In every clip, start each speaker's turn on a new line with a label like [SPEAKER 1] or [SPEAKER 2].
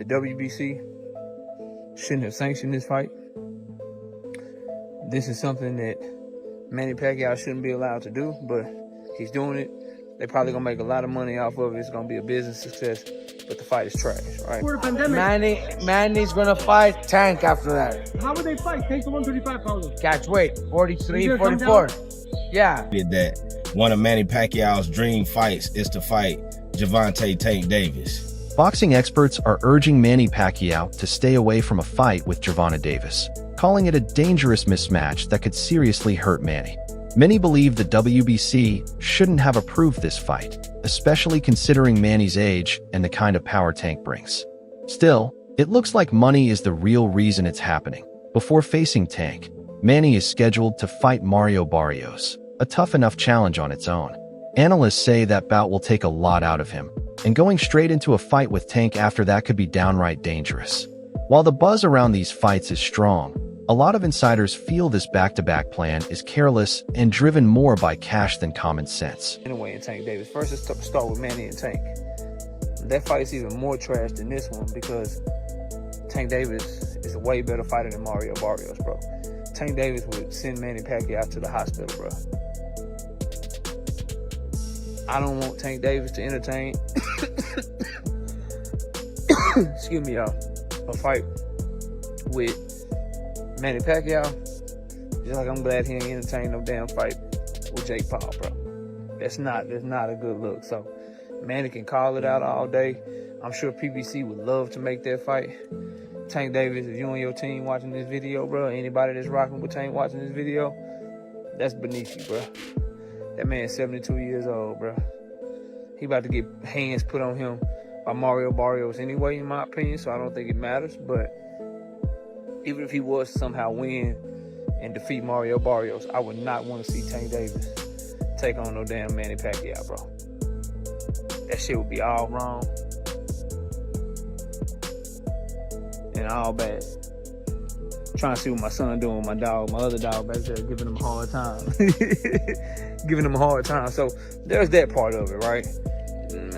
[SPEAKER 1] the WBC shouldn't have sanctioned this fight. This is something that Manny Pacquiao shouldn't be allowed to do, but he's doing it. They're probably gonna make a lot of money off of it. It's gonna be a business success, but the fight is trash, right?
[SPEAKER 2] Manny's gonna fight Tank after that.
[SPEAKER 3] How would they fight? Tank to 135 pounds.
[SPEAKER 2] Catch weight, 43, 44. Yeah.
[SPEAKER 4] That one of Manny Pacquiao's dream fights is to fight Gervonta Tank Davis.
[SPEAKER 5] Boxing experts are urging Manny Pacquiao to stay away from a fight with Gervonta Davis, calling it a dangerous mismatch that could seriously hurt Manny. Many believe the WBC shouldn't have approved this fight, especially considering Manny's age and the kind of power Tank brings. Still, it looks like money is the real reason it's happening. Before facing Tank, Manny is scheduled to fight Mario Barrios, a tough enough challenge on its own. Analysts say that bout will take a lot out of him, and going straight into a fight with Tank after that could be downright dangerous. While the buzz around these fights is strong, a lot of insiders feel this back-to-back plan is careless and driven more by cash than common sense.
[SPEAKER 1] Anyway, and Tank Davis. First, let's start with Manny and Tank. That fight's even more trash than this one because Tank Davis is a way better fighter than Mario Barrios, bro. Tank Davis would send Manny Pacquiao to the hospital, bro. I don't want Tank Davis to entertain, excuse me, y'all, a fight with Manny Pacquiao, just like I'm glad he ain't entertained no damn fight with Jake Paul, bro. That's not a good look. So Manny can call it out all day. I'm sure PBC would love to make that fight. Tank Davis, if you and your team watching this video, bro, anybody that's rocking with Tank watching this video, that's beneath you, bro. That man's 72 years old, bro. He about to get hands put on him by Mario Barrios anyway, in my opinion, so I don't think it matters. But even if he was to somehow win and defeat Mario Barrios, I would not want to see Tank Davis take on no damn Manny Pacquiao, bro. That shit would be all wrong and all bad. Trying to see what my son doing with my dog, my other dog back there, giving him a hard time. Giving him a hard time. So there's that part of it, right?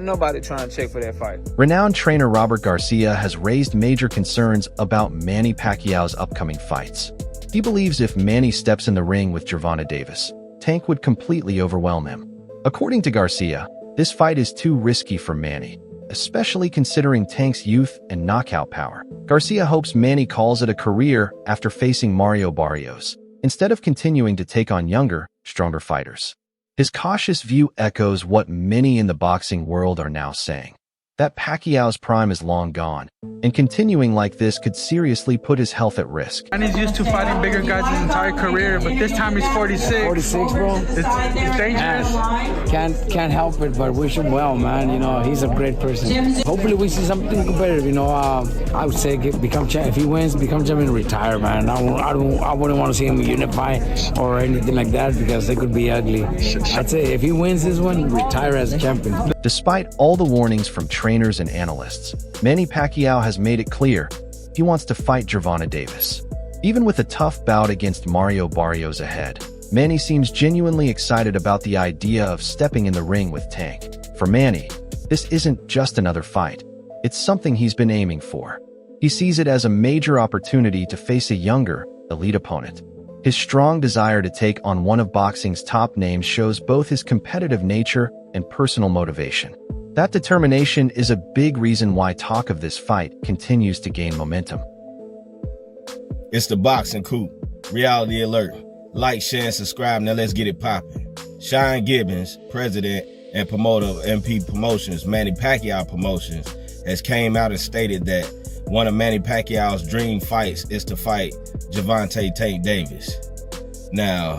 [SPEAKER 1] Nobody trying to check for that fight.
[SPEAKER 5] Renowned trainer Robert Garcia has raised major concerns about Manny Pacquiao's upcoming fights. He believes if Manny steps in the ring with Gervonta Davis, Tank would completely overwhelm him. According to Garcia, this fight is too risky for Manny, especially considering Tank's youth and knockout power. Garcia hopes Manny calls it a career after facing Mario Barrios, instead of continuing to take on younger, stronger fighters. His cautious view echoes what many in the boxing world are now saying, that Pacquiao's prime is long gone, and continuing like this could seriously put his health at risk.
[SPEAKER 3] And he's used to fighting bigger guys his entire career, but this time he's 46.
[SPEAKER 2] 46, bro.
[SPEAKER 3] It's dangerous.
[SPEAKER 2] Can't help it, but wish him well, man. You know, he's a great person. Hopefully we see something competitive. You know, I would say become champ. If he wins, become champion, retire, man. I wouldn't want to see him unify or anything like that because it could be ugly. I'd say if he wins this one, retire as a champion.
[SPEAKER 5] Despite all the warnings from trainers and analysts, Manny Pacquiao has made it clear he wants to fight Gervonta Davis. Even with a tough bout against Mario Barrios ahead, Manny seems genuinely excited about the idea of stepping in the ring with Tank. For Manny, this isn't just another fight. It's something he's been aiming for. He sees it as a major opportunity to face a younger, elite opponent. His strong desire to take on one of boxing's top names shows both his competitive nature and personal motivation. That determination is a big reason why talk of this fight continues to gain momentum.
[SPEAKER 4] It's the Boxing Coop. Reality alert. Like, share, and subscribe. Now let's get it popping. Sean Gibbons, president and promoter of MP Promotions, Manny Pacquiao Promotions, has came out and stated that one of Manny Pacquiao's dream fights is to fight Gervonta Tank Davis. Now,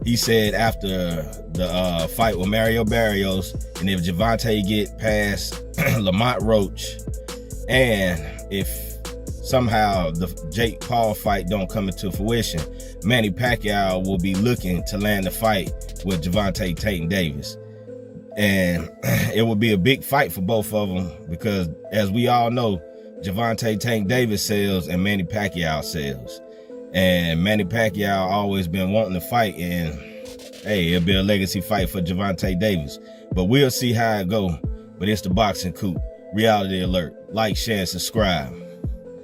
[SPEAKER 4] he said after the fight with Mario Barrios, and if Gervonta get past Lamont Roach, and if somehow the Jake Paul fight don't come into fruition, Manny Pacquiao will be looking to land the fight with Gervonta Tank Davis. And it will be a big fight for both of them because, as we all know, Gervonta Tank Davis sells and Manny Pacquiao sells. And Manny Pacquiao always been wanting to fight, and hey, it'll be a legacy fight for Gervonta Davis. But we'll see how it go. But it's the Boxing Coop. Reality alert. Like, share, and subscribe.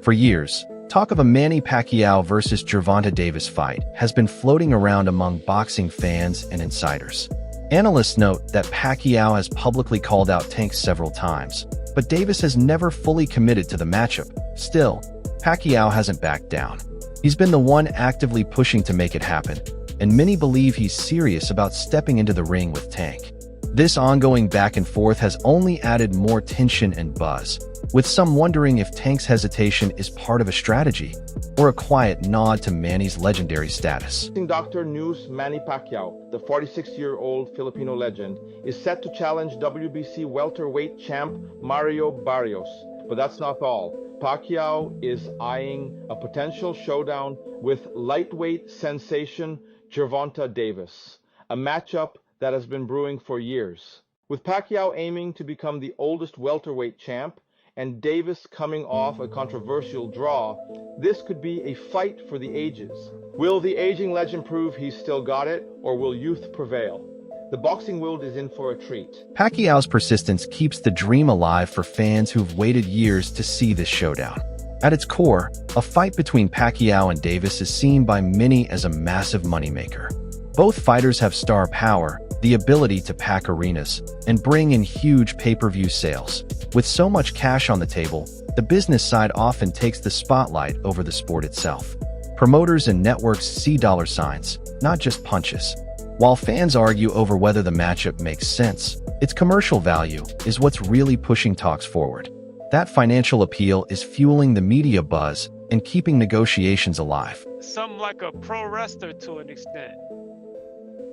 [SPEAKER 5] For years, talk of a Manny Pacquiao versus Gervonta Davis fight has been floating around among boxing fans and insiders. Analysts note that Pacquiao has publicly called out Tank several times, but Davis has never fully committed to the matchup. Still, Pacquiao hasn't backed down. He's been the one actively pushing to make it happen, and many believe he's serious about stepping into the ring with Tank. This ongoing back and forth has only added more tension and buzz, with some wondering if Tank's hesitation is part of a strategy or a quiet nod to Manny's legendary status.
[SPEAKER 6] Doctor news Manny Pacquiao, the 46-year-old Filipino legend, is set to challenge WBC welterweight champ Mario Barrios. But that's not all. Pacquiao is eyeing a potential showdown with lightweight sensation Gervonta Davis, a matchup that has been brewing for years. With Pacquiao aiming to become the oldest welterweight champ and Davis coming off a controversial draw, this could be a fight for the ages. Will the aging legend prove he's still got it, or will youth prevail? The boxing world is in for a treat.
[SPEAKER 5] Pacquiao's persistence keeps the dream alive for fans who've waited years to see this showdown. At its core, a fight between Pacquiao and Davis is seen by many as a massive moneymaker. Both fighters have star power, the ability to pack arenas, and bring in huge pay-per-view sales. With so much cash on the table, the business side often takes the spotlight over the sport itself. Promoters and networks see dollar signs, not just punches. While fans argue over whether the matchup makes sense, its commercial value is what's really pushing talks forward. That financial appeal is fueling the media buzz and keeping negotiations alive.
[SPEAKER 7] Something like a pro wrestler to an extent.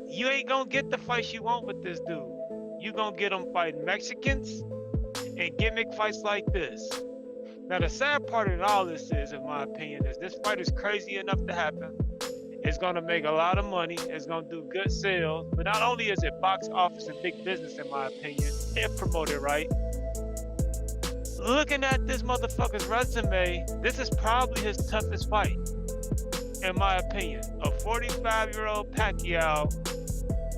[SPEAKER 7] You ain't gonna get the fights you want with this dude. You gonna get him fighting Mexicans and gimmick fights like this. Now the sad part in all this is, in my opinion, is this fight is crazy enough to happen. It's gonna make a lot of money. It's gonna do good sales. But not only is it box office and big business, in my opinion, if promoted right. Looking at this motherfucker's resume, this is probably his toughest fight, in my opinion. A 45-year-old Pacquiao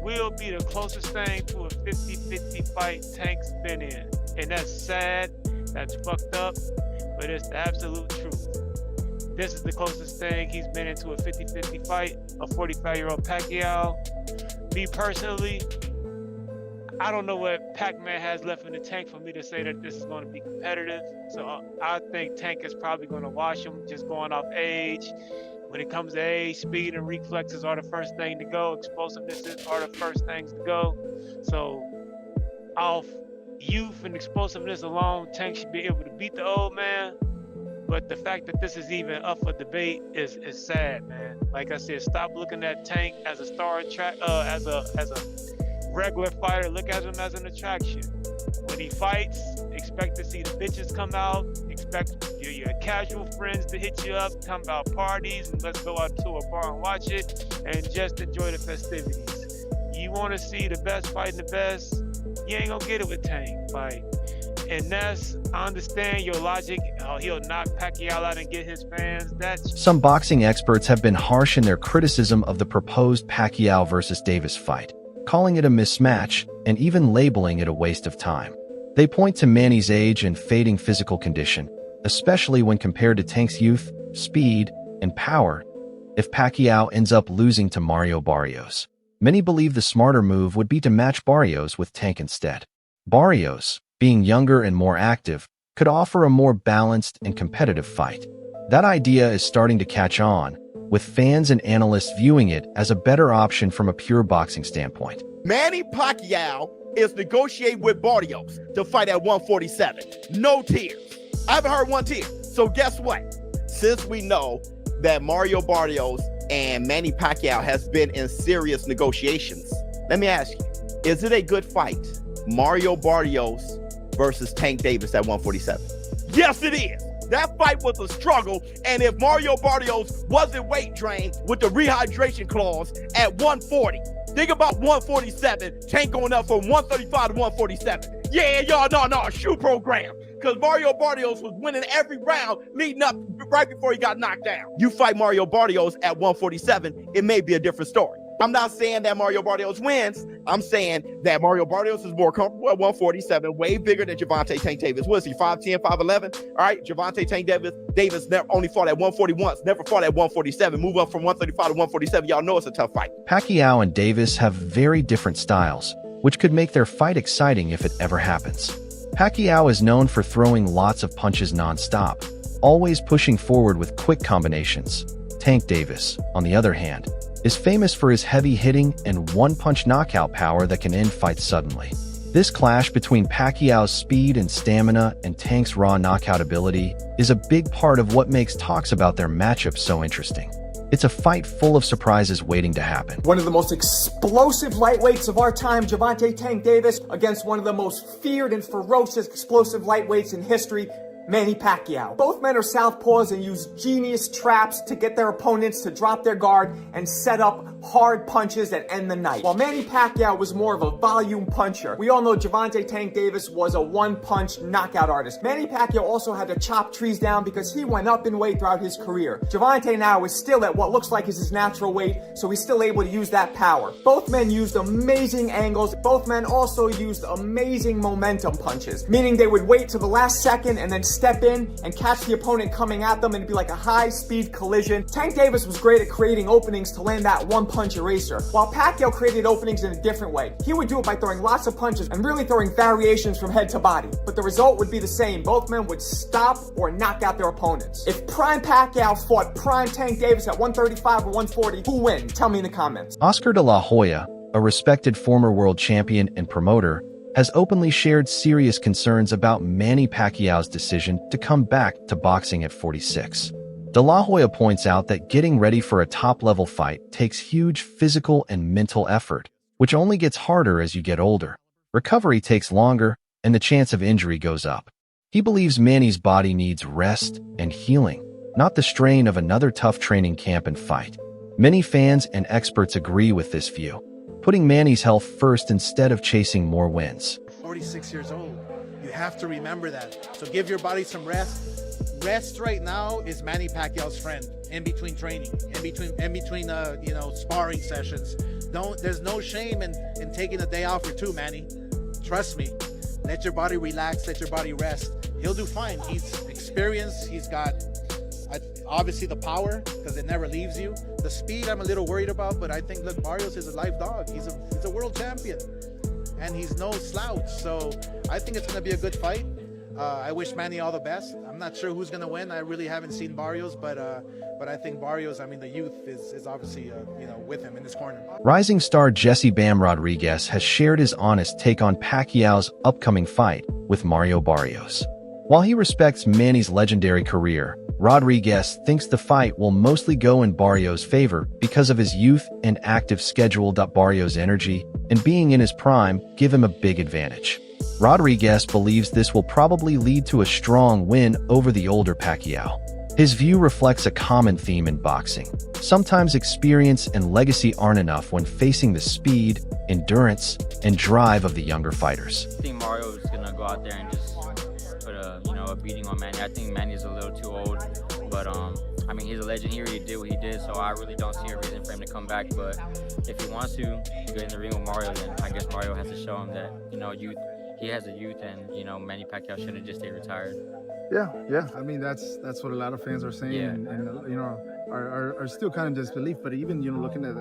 [SPEAKER 7] will be the closest thing to a 50-50 fight Tank's been in. And that's sad, that's fucked up, but it's the absolute truth. This is the closest thing he's been into a 50-50 fight, a 45-year-old Pacquiao. Me personally, I don't know what Pac-Man has left in the tank for me to say that this is going to be competitive. So I think Tank is probably going to wash him, just going off age. When it comes to age, speed and reflexes are the first thing to go. Explosiveness are the first things to go. So off youth and explosiveness alone, Tank should be able to beat the old man. But the fact that this is even up for debate is sad, man. Like I said, stop looking at Tank as a star as a regular fighter. Look at him as an attraction. When he fights, expect to see the bitches come out. Expect your casual friends to hit you up, come about parties, and let's go out to a bar and watch it, and just enjoy the festivities. You want to see the best fighting the best, you ain't gonna get it with Tank. Like, and that's, I understand your logic. He'll knock Pacquiao out and get his fans. That's
[SPEAKER 5] Some boxing experts have been harsh in their criticism of the proposed Pacquiao versus Davis fight, calling it a mismatch and even labeling it a waste of time. They point to Manny's age and fading physical condition, especially when compared to Tank's youth, speed, and power. If Pacquiao ends up losing to Mario Barrios, many believe the smarter move would be to match Barrios with Tank instead. Barrios, being younger and more active, could offer a more balanced and competitive fight. That idea is starting to catch on, with fans and analysts viewing it as a better option from a pure boxing standpoint.
[SPEAKER 8] Manny Pacquiao is negotiating with Barrios to fight at 147. No tears. I haven't heard one tear. So guess what? Since we know that Mario Barrios and Manny Pacquiao has been in serious negotiations, let me ask you, is it a good fight? Mario Barrios versus Tank Davis at 147. Yes, it is. That fight was a struggle, and if Mario Barrios wasn't weight drained with the rehydration clause at 140, think about 147, Tank going up from 135 to 147. Yeah, y'all, no, shoe program. Because Mario Barrios was winning every round leading up right before he got knocked down. You fight Mario Barrios at 147, it may be a different story. I'm not saying that Mario Barrios wins. I'm saying that Mario Barrios is more comfortable at 147, way bigger than Gervonta Tank Davis. What is he, 5'10", 5'11"? All right, Gervonta Tank Davis never only fought at 140 once, never fought at 147. Move up from 135 to 147. Y'all know it's a tough fight.
[SPEAKER 5] Pacquiao and Davis have very different styles, which could make their fight exciting if it ever happens. Pacquiao is known for throwing lots of punches non-stop, always pushing forward with quick combinations. Tank Davis, on the other hand, is famous for his heavy hitting and one-punch knockout power that can end fights suddenly. This clash between Pacquiao's speed and stamina and Tank's raw knockout ability is a big part of what makes talks about their matchup so interesting. It's a fight full of surprises waiting to happen.
[SPEAKER 9] One of the most explosive lightweights of our time, Gervonta Tank Davis, against one of the most feared and ferocious explosive lightweights in history, Manny Pacquiao. Both men are southpaws and use genius traps to get their opponents to drop their guard and set up hard punches that end the night. While Manny Pacquiao was more of a volume puncher, we all know Gervonta Tank Davis was a one-punch knockout artist. Manny Pacquiao also had to chop trees down because he went up in weight throughout his career. Gervonta now is still at what looks like is his natural weight, so he's still able to use that power. Both men used amazing angles. Both men also used amazing momentum punches, meaning they would wait to the last second and then step in and catch the opponent coming at them, and it'd be like a high-speed collision. Tank Davis was great at creating openings to land that one-punch eraser, while Pacquiao created openings in a different way. He would do it by throwing lots of punches and really throwing variations from head to body, but the result would be the same. Both men would stop or knock out their opponents. If prime Pacquiao fought prime Tank Davis at 135 or 140, who wins? Tell me in the comments.
[SPEAKER 5] Oscar de la Hoya, a respected former world champion and promoter, has openly shared serious concerns about Manny Pacquiao's decision to come back to boxing at 46. De La Hoya points out that getting ready for a top-level fight takes huge physical and mental effort, which only gets harder as you get older. Recovery takes longer, and the chance of injury goes up. He believes Manny's body needs rest and healing, not the strain of another tough training camp and fight. Many fans and experts agree with this view, putting Manny's health first instead of chasing more wins.
[SPEAKER 10] 46 years old. You have to remember that. So give your body some rest. Rest right now is Manny Pacquiao's friend in between training, in between sparring sessions. There's no shame in taking a day off or two, Manny. Trust me. Let your body relax, let your body rest. He'll do fine. He's experienced. He's got obviously the power, because it never leaves you. The speed I'm a little worried about, but I think, look, Barrios is a live dog. He's a world champion, and he's no slouch. So I think it's going to be a good fight. I wish Manny all the best. I'm not sure who's going to win. I really haven't seen Barrios, but I think Barrios, I mean, the youth is obviously, with him in his corner.
[SPEAKER 5] Rising star Jesse Bam Rodriguez has shared his honest take on Pacquiao's upcoming fight with Mario Barrios. While he respects Manny's legendary career, Rodriguez thinks the fight will mostly go in Barrios' favor because of his youth and active schedule. Barrios' energy and being in his prime give him a big advantage. Rodriguez believes this will probably lead to a strong win over the older Pacquiao. His view reflects a common theme in boxing. Sometimes experience and legacy aren't enough when facing the speed, endurance, and drive of the younger fighters.
[SPEAKER 11] I think Mario is going to go out there and just put a beating on Manny. I think Manny's a little too old, but I mean, he's a legend. He already did what he did, so I really don't see a reason for him to come back. But if he wants to get in the ring with Mario, then I guess Mario has to show him that, youth. He has a youth, and Manny Pacquiao should have just stayed retired.
[SPEAKER 12] Yeah. I mean, that's what a lot of fans are saying,
[SPEAKER 11] Yeah.
[SPEAKER 12] and are still kind of disbelief. But even looking at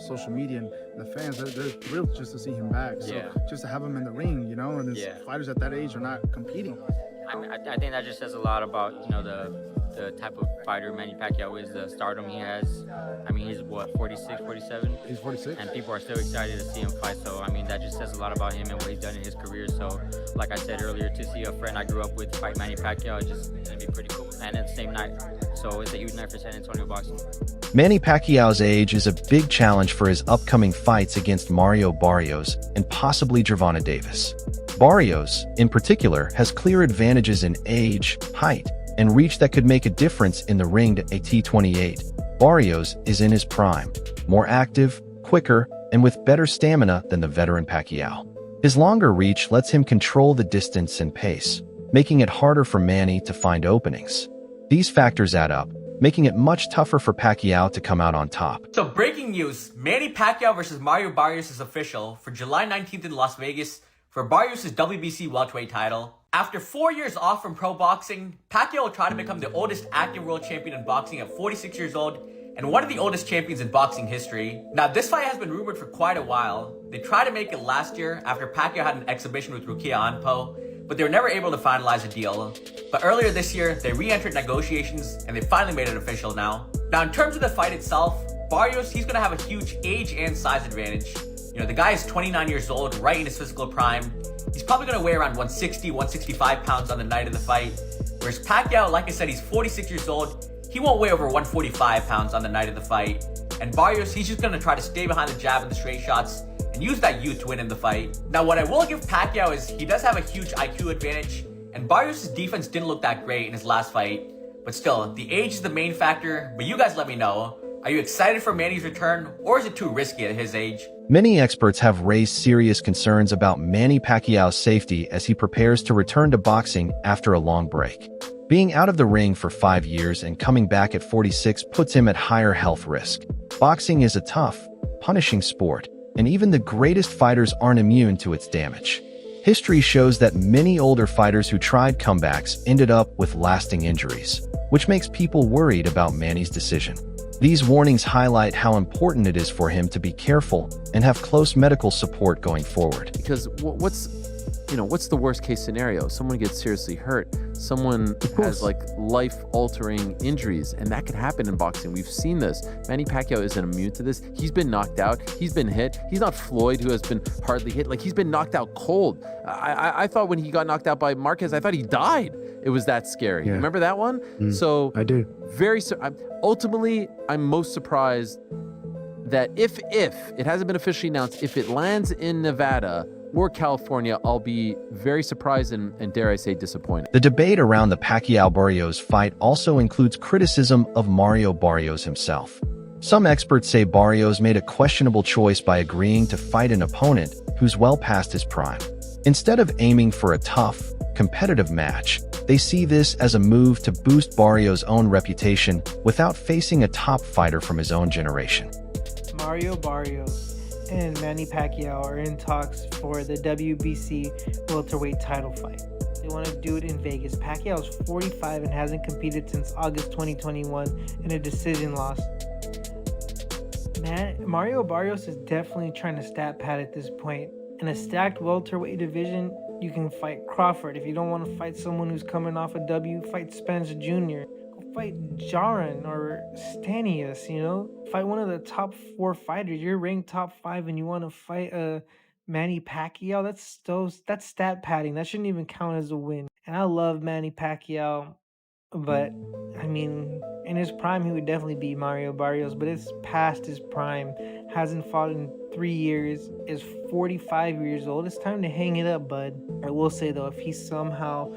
[SPEAKER 12] social media and the fans, they're thrilled just to see him back. So just to have him in the ring, and his fighters at that age are not competing.
[SPEAKER 11] I think that just says a lot about the type of fighter Manny Pacquiao is, the stardom he has. I mean, he's what, 46, 47?
[SPEAKER 12] He's 46.
[SPEAKER 11] And people are still excited to see him fight. So, I mean, that just says a lot about him and what he's done in his career. So, like I said earlier, to see a friend I grew up with fight Manny Pacquiao is just going to be pretty cool. And at the same night. So, it's a huge night for San Antonio boxing.
[SPEAKER 5] Manny Pacquiao's age is a big challenge for his upcoming fights against Mario Barrios and possibly Gervonta Davis. Barrios, in particular, has clear advantages in age, height, and reach that could make a difference in the ring. At 28, Barrios is in his prime, more active, quicker, and with better stamina than the veteran Pacquiao. His longer reach lets him control the distance and pace, making it harder for Manny to find openings. These factors add up, making it much tougher for Pacquiao to come out on top.
[SPEAKER 13] So breaking news, Manny Pacquiao versus Mario Barrios is official for July 19th in Las Vegas for Barrios' WBC welterweight title. After 4 years off from pro boxing, Pacquiao will try to become the oldest active world champion in boxing at 46 years old and one of the oldest champions in boxing history. Now, this fight has been rumored for quite a while. They tried to make it last year after Pacquiao had an exhibition with Rukia Anpo, but they were never able to finalize a deal. But earlier this year, they re-entered negotiations and they finally made it official now. Now, in terms of the fight itself, Barrios, he's gonna have a huge age and size advantage. You know, the guy is 29 years old, right in his physical prime. He's probably gonna weigh around 160, 165 pounds on the night of the fight. Whereas Pacquiao, like I said, he's 46 years old. He won't weigh over 145 pounds on the night of the fight. And Barrios, he's just gonna try to stay behind the jab and the straight shots and use that youth to win in the fight. Now, what I will give Pacquiao is he does have a huge IQ advantage, and Barrios' defense didn't look that great in his last fight. But still, the age is the main factor, but you guys let me know. Are you excited for Manny's return, or is it too risky at his age?
[SPEAKER 5] Many experts have raised serious concerns about Manny Pacquiao's safety as he prepares to return to boxing after a long break. Being out of the ring for 5 years and coming back at 46 puts him at higher health risk. Boxing is a tough, punishing sport, and even the greatest fighters aren't immune to its damage. History shows that many older fighters who tried comebacks ended up with lasting injuries, which makes people worried about Manny's decision. These warnings highlight how important it is for him to be careful and have close medical support going forward.
[SPEAKER 14] Because what's the worst case scenario? Someone gets seriously hurt. Someone has like life-altering injuries, and that could happen in boxing. We've seen this. Manny Pacquiao isn't immune to this. He's been knocked out. He's been hit. He's not Floyd, who has been hardly hit. Like, he's been knocked out cold. I thought when he got knocked out by Marquez, I thought he died. It was that scary. Yeah. Remember that one? So
[SPEAKER 12] I do.
[SPEAKER 14] Ultimately, I'm most surprised that if it hasn't been officially announced, if it lands in Nevada or California, I'll be very surprised and dare I say disappointed.
[SPEAKER 5] The debate around the Pacquiao-Barrios fight also includes criticism of Mario Barrios himself. Some experts say Barrios made a questionable choice by agreeing to fight an opponent who's well past his prime. Instead of aiming for a tough, competitive match, they see this as a move to boost Barrios' own reputation without facing a top fighter from his own generation.
[SPEAKER 15] Mario Barrios and Manny Pacquiao are in talks for the WBC welterweight title fight. They want to do it in Vegas. Pacquiao's 45 and hasn't competed since August 2021 in a decision loss. Mario Barrios is definitely trying to stat pad at this point. In a stacked welterweight division, you can fight Crawford. If you don't want to fight someone who's coming off a W, fight Spence Jr. Go fight Jaron or Stanius, Fight one of the top 4 fighters. You're ranked top 5 and you want to fight Manny Pacquiao? That's stat padding. That shouldn't even count as a win. And I love Manny Pacquiao, but in his prime, he would definitely beat Mario Barrios, but it's past his prime. Hasn't fought in 3 years, is 45 years old. It's time to hang it up, bud. I will say, though, if he somehow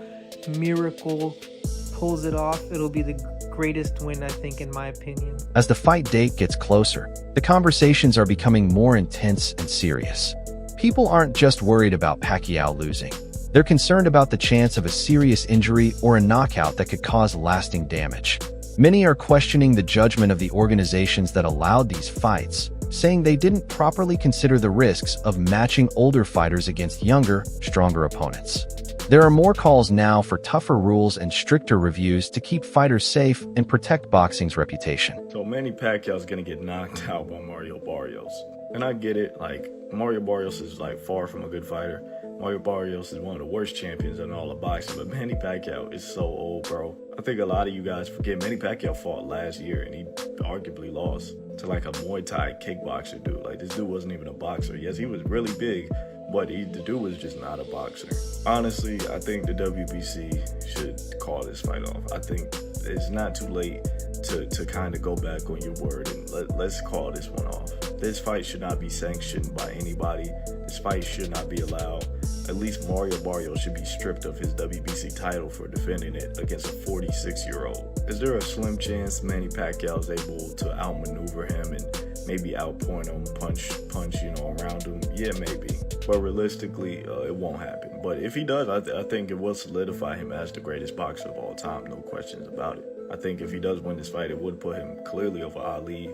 [SPEAKER 15] miracle pulls it off, it'll be the greatest win, I think, in my opinion.
[SPEAKER 5] As the fight date gets closer, the conversations are becoming more intense and serious. People aren't just worried about Pacquiao losing. They're concerned about the chance of a serious injury or a knockout that could cause lasting damage. Many are questioning the judgment of the organizations that allowed these fights, saying they didn't properly consider the risks of matching older fighters against younger, stronger opponents. There are more calls now for tougher rules and stricter reviews to keep fighters safe and protect boxing's reputation.
[SPEAKER 4] So Manny Pacquiao's gonna get knocked out by Mario Barrios. And I get it, Mario Barrios is far from a good fighter. Mario Barrios is one of the worst champions in all of boxing, but Manny Pacquiao is so old, bro. I think a lot of you guys forget Manny Pacquiao fought last year and he arguably lost to a Muay Thai kickboxer dude. This dude wasn't even a boxer. Yes, he was really big, but the dude was just not a boxer. Honestly, I think the WBC should call this fight off. I think it's not too late to kind of go back on your word and let's call this one off. This fight should not be sanctioned by anybody. This fight should not be allowed. At least Mario Barrios should be stripped of his WBC title for defending it against a 46-year-old. Is there a slim chance Manny Pacquiao is able to outmaneuver him and
[SPEAKER 16] maybe outpoint him, punch, around him. Yeah, maybe. But realistically, it won't happen. But if he does, I think it will solidify him as the greatest boxer of all time. No questions about it. I think if he does win this fight, it would put him clearly over Ali,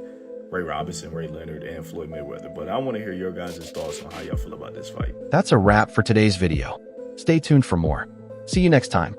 [SPEAKER 16] Ray Robinson, Ray Leonard, and Floyd Mayweather. But I want to hear your guys' thoughts on how y'all feel about this fight.
[SPEAKER 5] That's a wrap for today's video. Stay tuned for more. See you next time.